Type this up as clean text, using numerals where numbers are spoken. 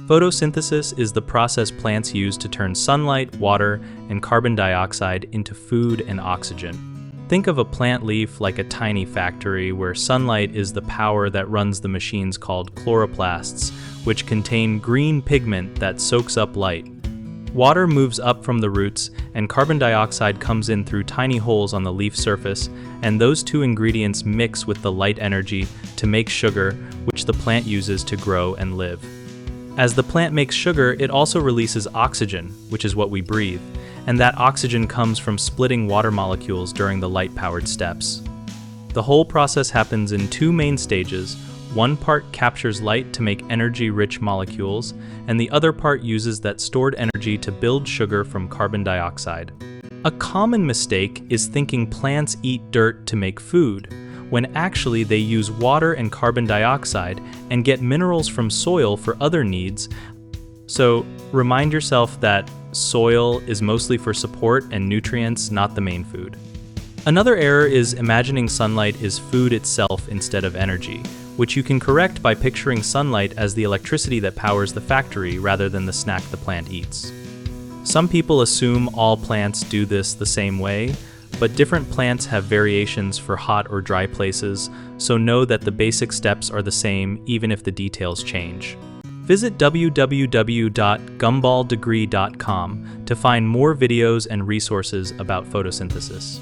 Photosynthesis is the process plants use to turn sunlight, water, and carbon dioxide into food and oxygen. Think of a plant leaf like a tiny factory where sunlight is the power that runs the machines called chloroplasts, which contain green pigment that soaks up light. Water moves up from the roots, and carbon dioxide comes in through tiny holes on the leaf surface, and those two ingredients mix with the light energy to make sugar, which the plant uses to grow and live. As the plant makes sugar, it also releases oxygen, which is what we breathe, and that oxygen comes from splitting water molecules during the light-powered steps. The whole process happens in two main stages. One part captures light to make energy-rich molecules, and the other part uses that stored energy to build sugar from carbon dioxide. A common mistake is thinking plants eat dirt to make food, when actually they use water and carbon dioxide and get minerals from soil for other needs. So remind yourself that soil is mostly for support and nutrients, not the main food. Another error is imagining sunlight is food itself instead of energy, which you can correct by picturing sunlight as the electricity that powers the factory rather than the snack the plant eats. Some people assume all plants do this the same way, but different plants have variations for hot or dry places, so know that the basic steps are the same even if the details change. Visit www.gumballdegree.com to find more videos and resources about photosynthesis.